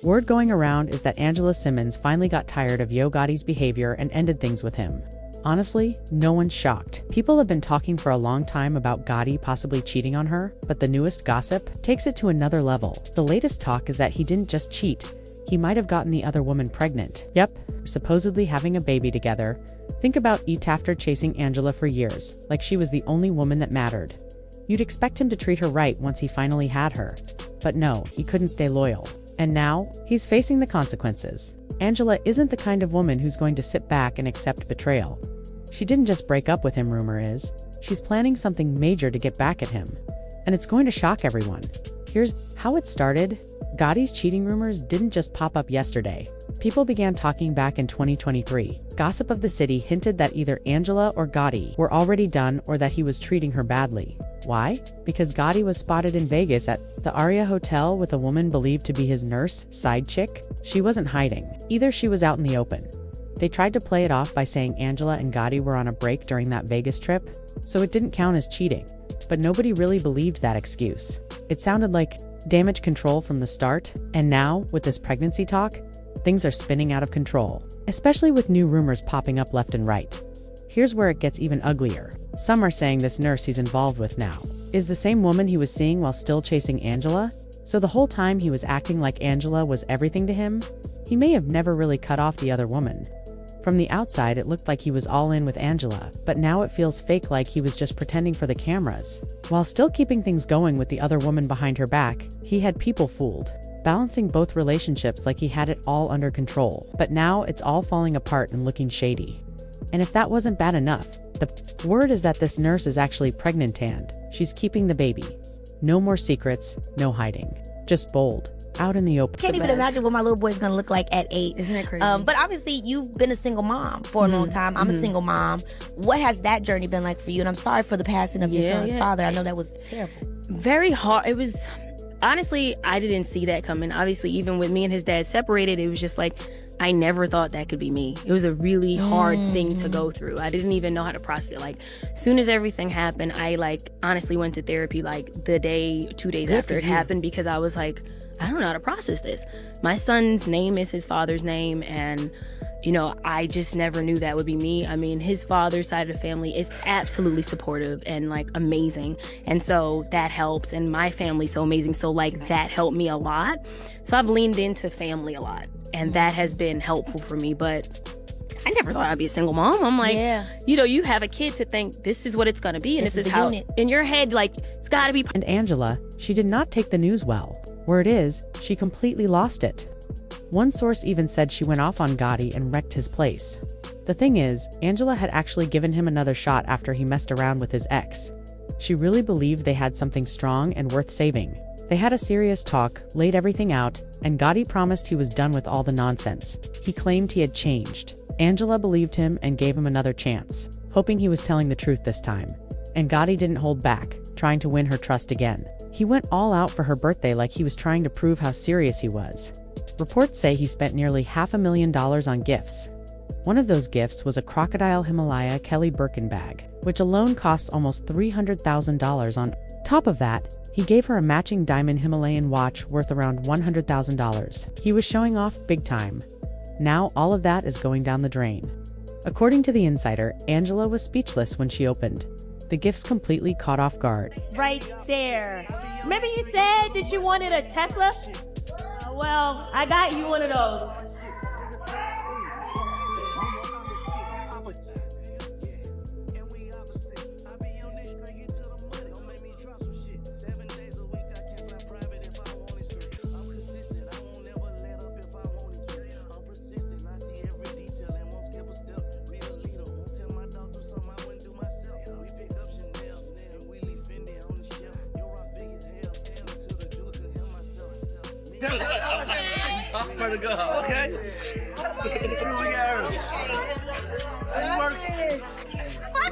Word going around is that Angela Simmons finally got tired of Yo Gotti's behavior and ended things with him. Honestly, no one's shocked. People have been talking for a long time about Gotti possibly cheating on her, but the newest gossip takes it to another level. The latest talk is that he didn't just cheat, he might have gotten the other woman pregnant. Yep, supposedly having a baby together. Think about it after chasing Angela for years, like she was the only woman that mattered. You'd expect him to treat her right once he finally had her. But no, he couldn't stay loyal. And now, he's facing the consequences. Angela isn't the kind of woman who's going to sit back and accept betrayal. She didn't just break up with him, rumor is. She's planning something major to get back at him. And it's going to shock everyone. Here's how it started. Gotti's cheating rumors didn't just pop up yesterday. People began talking back in 2023. Gossip of the city hinted that either Angela or Gotti were already done or that he was treating her badly. Why? Because Gotti was spotted in Vegas at the Aria Hotel with a woman believed to be his nurse, side chick. She wasn't hiding. Either she was out in the open. They tried to play it off by saying Angela and Gotti were on a break during that Vegas trip, so it didn't count as cheating. But nobody really believed that excuse. It sounded like damage control from the start, and now, with this pregnancy talk, things are spinning out of control, especially with new rumors popping up left and right. Here's where it gets even uglier. Some are saying this nurse he's involved with now is the same woman he was seeing while still chasing Angela, so the whole time he was acting like Angela was everything to him. He may have never really cut off the other woman. From the outside, it looked like he was all in with Angela, but now it feels fake, like he was just pretending for the cameras. While still keeping things going with the other woman behind her back, he had people fooled, balancing both relationships like he had it all under control. But now it's all falling apart and looking shady. And if that wasn't bad enough, the word is that this nurse is actually pregnant and she's keeping the baby. No more secrets, no hiding. Just bold. Out in the open. Can't even imagine what my little boy's gonna look like at 8. Isn't it crazy? But obviously, you've been a single mom for a long time. I'm a single mom. What has that journey been like for you? And I'm sorry for the passing of your son's father. I know that was terrible. Very hard. It was, honestly, I didn't see that coming. Obviously, even with me and his dad separated, it was just like, I never thought that could be me. It was a really hard thing to go through. I didn't even know how to process it. Like, soon as everything happened, I honestly went to therapy the day, 2 days after it happened, because I was like, I don't know how to process this. My son's name is his father's name, and I just never knew that would be me. I mean, his father's side of the family is absolutely supportive and amazing, and so that helps. And my family's so amazing, so that helped me a lot. So I've leaned into family a lot, and that has been helpful for me. But I never thought I'd be a single mom. I'm like, you have a kid to think this is what it's gonna be, and this is how in your head, it's gotta be. And Angela, she did not take the news well. Word is, she completely lost it. One source even said she went off on Gotti and wrecked his place. The thing is, Angela had actually given him another shot after he messed around with his ex. She really believed they had something strong and worth saving. They had a serious talk, laid everything out, and Gotti promised he was done with all the nonsense. He claimed he had changed. Angela believed him and gave him another chance, hoping he was telling the truth this time. And Gotti didn't hold back, trying to win her trust again. He went all out for her birthday, like he was trying to prove how serious he was. Reports say he spent nearly $500,000 on gifts. One of those gifts was a crocodile Himalaya Kelly Birkin bag, which alone costs almost $300,000. On top of that, he gave her a matching diamond Himalayan watch worth around $100,000. He was showing off big time. Now all of that is going down the drain. According to The Insider, Angela was speechless when she opened. The gifts completely caught off guard. Right there. Remember you said that you wanted a Tesla? Well, I got you one of those. I swear to God, okay? Fuck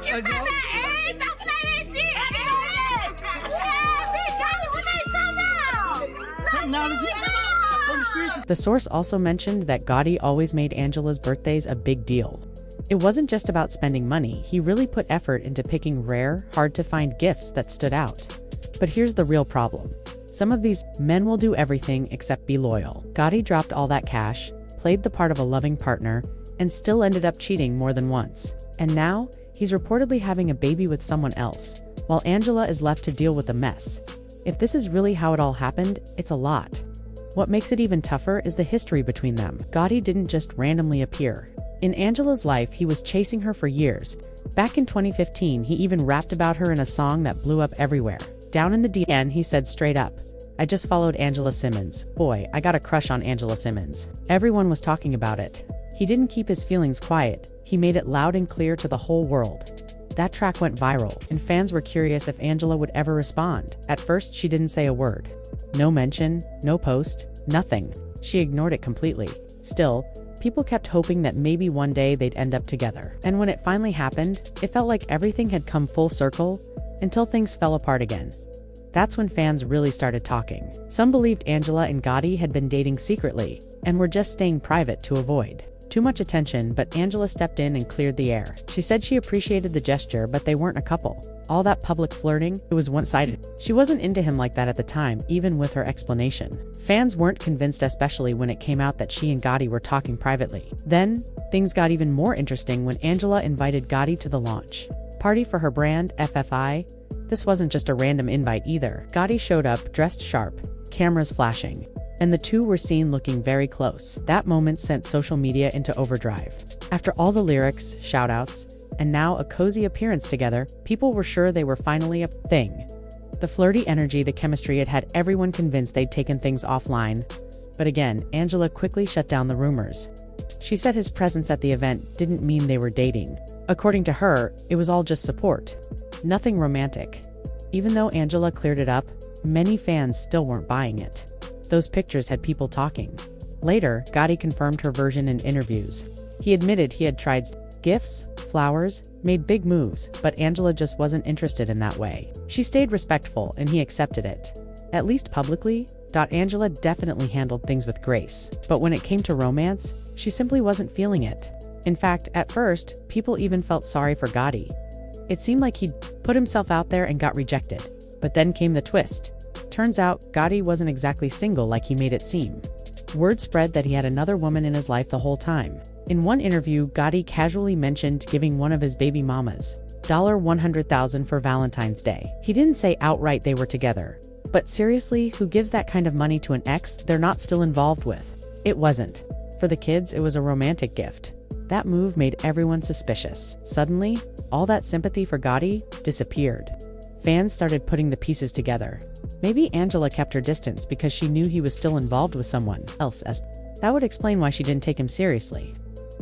you, brother! Hey, don't play that shit! The source also mentioned that Gotti always made Angela's birthdays a big deal. It wasn't just about spending money, he really put effort into picking rare, hard-to-find gifts that stood out. But here's the real problem. Some of these men will do everything except be loyal. Gotti dropped all that cash, played the part of a loving partner, and still ended up cheating more than once. And now, he's reportedly having a baby with someone else, while Angela is left to deal with the mess. If this is really how it all happened, it's a lot. What makes it even tougher is the history between them. Gotti didn't just randomly appear. In Angela's life, he was chasing her for years. Back in 2015, he even rapped about her in a song that blew up everywhere. Down in the DM, he said straight up, "I just followed Angela Simmons. Boy, I got a crush on Angela Simmons." Everyone was talking about it. He didn't keep his feelings quiet. He made it loud and clear to the whole world. That track went viral, and fans were curious if Angela would ever respond. At first, she didn't say a word. No mention, no post, nothing. She ignored it completely. Still, people kept hoping that maybe one day they'd end up together. And when it finally happened, it felt like everything had come full circle, until things fell apart again. That's when fans really started talking. Some believed Angela and Gotti had been dating secretly, and were just staying private to avoid too much attention, but Angela stepped in and cleared the air. She said she appreciated the gesture, but they weren't a couple. All that public flirting, it was one-sided. She wasn't into him like that at the time, even with her explanation. Fans weren't convinced, especially when it came out that she and Gotti were talking privately. Then, things got even more interesting when Angela invited Gotti to the launch party for her brand, FFI. This wasn't just a random invite either. Gotti showed up, dressed sharp, cameras flashing, and the two were seen looking very close. That moment sent social media into overdrive. After all the lyrics, shoutouts, and now a cozy appearance together, people were sure they were finally a thing. The flirty energy, the chemistry, it had everyone convinced they'd taken things offline. But again, Angela quickly shut down the rumors. She said his presence at the event didn't mean they were dating. According to her, it was all just support. Nothing romantic. Even though Angela cleared it up, many fans still weren't buying it. Those pictures had people talking. Later, Gotti confirmed her version in interviews. He admitted he had tried gifts, flowers, made big moves, but Angela just wasn't interested in that way. She stayed respectful, and he accepted it. At least publicly, Angela definitely handled things with grace. But when it came to romance, she simply wasn't feeling it. In fact, at first, people even felt sorry for Gotti. It seemed like he'd put himself out there and got rejected. But then came the twist. Turns out, Gotti wasn't exactly single like he made it seem. Word spread that he had another woman in his life the whole time. In one interview, Gotti casually mentioned giving one of his baby mamas $100,000 for Valentine's Day. He didn't say outright they were together. But seriously, who gives that kind of money to an ex they're not still involved with? It wasn't. For the kids, it was a romantic gift. That move made everyone suspicious. Suddenly, all that sympathy for Gotti disappeared. Fans started putting the pieces together. Maybe Angela kept her distance because she knew he was still involved with someone else. That would explain why she didn't take him seriously.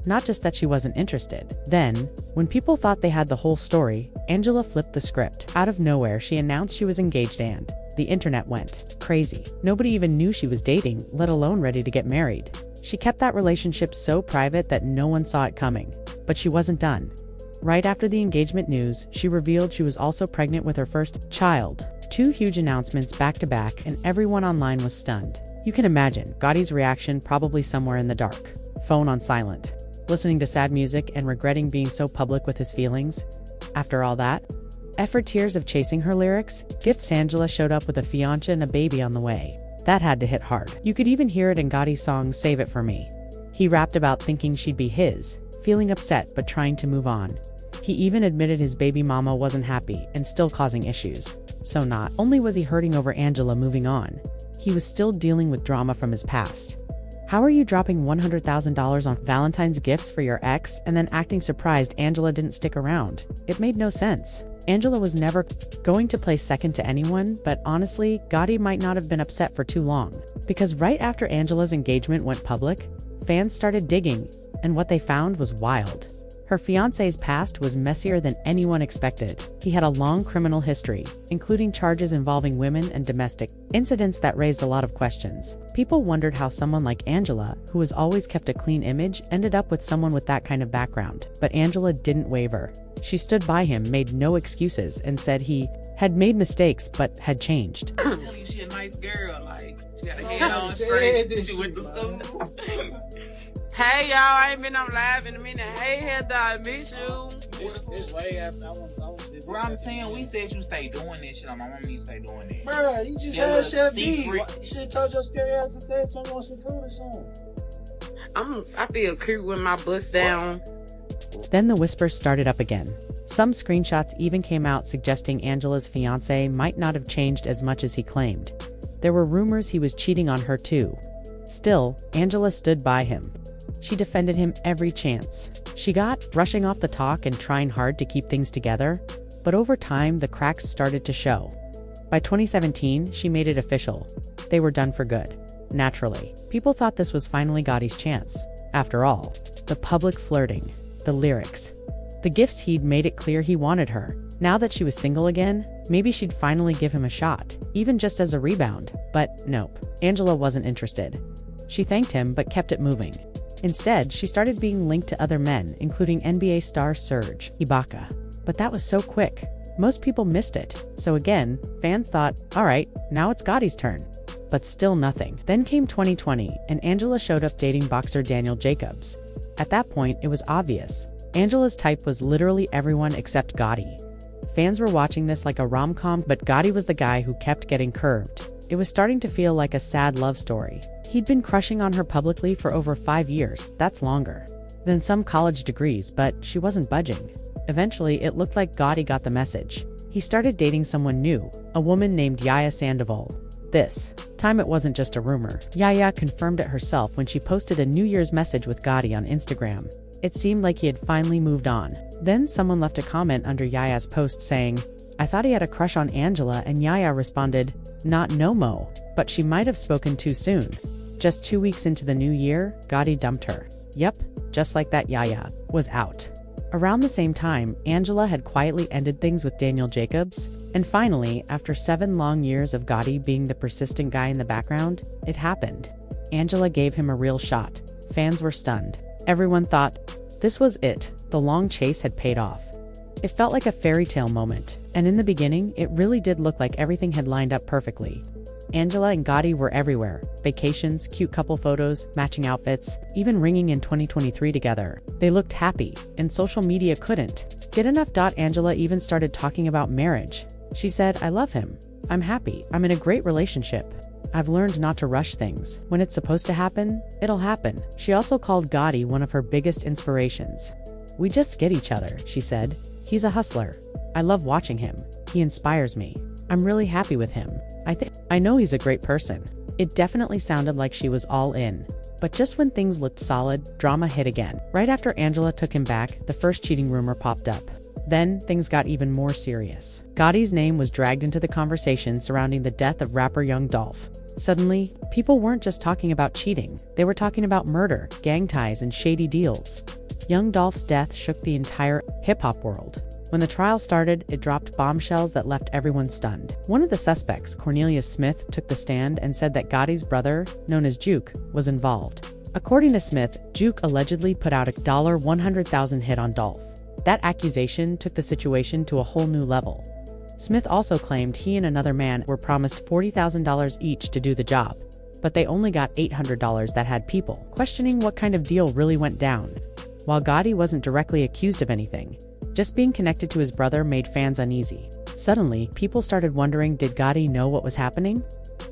Not just that she wasn't interested. Then, when people thought they had the whole story, Angela flipped the script. Out of nowhere, she announced she was engaged and the internet went crazy. Nobody even knew she was dating, let alone ready to get married. She kept that relationship so private that no one saw it coming. But she wasn't done. Right after the engagement news, she revealed she was also pregnant with her first child. 2 huge announcements back to back, and everyone online was stunned. You can imagine Gotti's reaction, probably somewhere in the dark, phone on silent, listening to sad music and regretting being so public with his feelings. After all that, after tears of chasing her lyrics, gifts, Angela showed up with a fiancé and a baby on the way. That had to hit hard. You could even hear it in Gotti's song Save It For Me. He rapped about thinking she'd be his, feeling upset but trying to move on. He even admitted his baby mama wasn't happy and still causing issues. So not only was he hurting over Angela moving on, he was still dealing with drama from his past. How are you dropping $100,000 on Valentine's gifts for your ex and then acting surprised Angela didn't stick around? It made no sense. Angela was never going to play second to anyone, but honestly, Gotti might not have been upset for too long. Because right after Angela's engagement went public, fans started digging, and what they found was wild. Her fiancé's past was messier than anyone expected. He had a long criminal history, including charges involving women and domestic incidents that raised a lot of questions. People wondered how someone like Angela, who has always kept a clean image, ended up with someone with that kind of background. But Angela didn't waver. She stood by him, made no excuses, and said he had made mistakes but had changed. I'm telling you, she a nice girl. Like, she got her head on straight. She went to school. Hey y'all, I ain't been on live in a minute. Hey, hair dog, miss you. This way after I want around the time we said you stay doing this shit, my mom you stay doing that. Bruh, you just had Chef B. You should have told your scary ass and said something on some food or something. I feel cute with my bust down. Then the whispers started up again. Some screenshots even came out suggesting Angela's fiancé might not have changed as much as he claimed. There were rumors he was cheating on her too. Still, Angela stood by him. She defended him every chance. She got brushing off the talk and trying hard to keep things together, but over time the cracks started to show. By 2017, she made it official. They were done for good. Naturally, people thought this was finally Gotti's chance. After all, the public flirting, the lyrics, the gifts, he'd made it clear he wanted her. Now that she was single again, maybe she'd finally give him a shot, even just as a rebound. But nope, Angela wasn't interested. She thanked him but kept it moving. Instead, she started being linked to other men, including NBA star Serge Ibaka. But that was so quick. Most people missed it. So again, fans thought, alright, now it's Gotti's turn. But still nothing. Then came 2020, and Angela showed up dating boxer Daniel Jacobs. At that point, it was obvious. Angela's type was literally everyone except Gotti. Fans were watching this like a rom-com, but Gotti was the guy who kept getting curved. It was starting to feel like a sad love story. He'd been crushing on her publicly for over 5 years, that's longer than some college degrees, but she wasn't budging. Eventually, it looked like Gotti got the message. He started dating someone new, a woman named Yaya Sandoval. This time it wasn't just a rumor. Yaya confirmed it herself when she posted a New Year's message with Gotti on Instagram. It seemed like he had finally moved on. Then someone left a comment under Yaya's post saying, "I thought he had a crush on Angela," and Yaya responded, "Not no mo, but she might have spoken too soon." Just 2 weeks into the new year, Gotti dumped her. Yep, just like that, Yaya was out. Around the same time, Angela had quietly ended things with Daniel Jacobs, and finally, after 7 long years of Gotti being the persistent guy in the background, it happened. Angela gave him a real shot. Fans were stunned. Everyone thought, this was it, the long chase had paid off. It felt like a fairy tale moment, and in the beginning, it really did look like everything had lined up perfectly. Angela and Gotti were everywhere. Vacations, cute couple photos, matching outfits, even ringing in 2023 together. They looked happy, and social media couldn't get enough. Angela even started talking about marriage. She said, "I love him. I'm happy. I'm in a great relationship. I've learned not to rush things. When it's supposed to happen, it'll happen." She also called Gotti one of her biggest inspirations. "We just get each other," she said. "He's a hustler. I love watching him. He inspires me. I'm really happy with him. I know he's a great person." It definitely sounded like she was all in. But just when things looked solid, drama hit again. Right after Angela took him back, the first cheating rumor popped up. Then, things got even more serious. Gotti's name was dragged into the conversation surrounding the death of rapper Young Dolph. Suddenly, people weren't just talking about cheating. They were talking about murder, gang ties, and shady deals. Young Dolph's death shook the entire hip-hop world. When the trial started, it dropped bombshells that left everyone stunned. One of the suspects, Cornelius Smith, took the stand and said that Gotti's brother, known as Juke, was involved. According to Smith, Juke allegedly put out a $100,000 hit on Dolph. That accusation took the situation to a whole new level. Smith also claimed he and another man were promised $40,000 each to do the job, but they only got $800 that had people questioning what kind of deal really went down. While Gotti wasn't directly accused of anything, just being connected to his brother made fans uneasy. Suddenly, people started wondering, did Gotti know what was happening?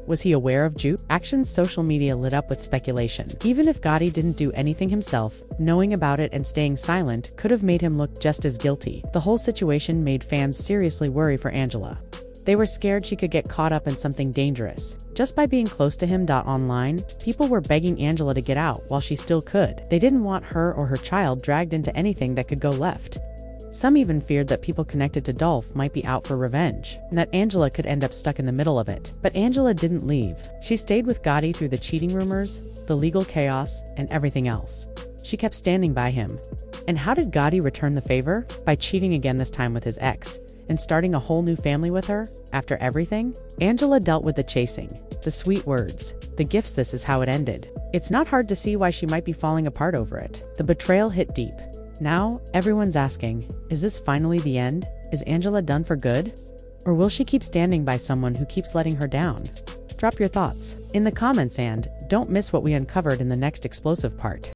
Was he aware of Juke's actions? Social media lit up with speculation. Even if Gotti didn't do anything himself, knowing about it and staying silent could have made him look just as guilty. The whole situation made fans seriously worry for Angela. They were scared she could get caught up in something dangerous. Just by being close to him. Online, people were begging Angela to get out while she still could. They didn't want her or her child dragged into anything that could go left. Some even feared that people connected to Dolph might be out for revenge, and that Angela could end up stuck in the middle of it. But Angela didn't leave. She stayed with Gotti through the cheating rumors, the legal chaos, and everything else. She kept standing by him. And how did Gotti return the favor? By cheating again, this time with his ex, and starting a whole new family with her. After everything, Angela dealt with the chasing, the sweet words, the gifts. This is how it ended. It's not hard to see why she might be falling apart over it. The betrayal hit deep. Now, everyone's asking, is this finally the end? Is Angela done for good? Or will she keep standing by someone who keeps letting her down? Drop your thoughts in the comments and don't miss what we uncovered in the next explosive part.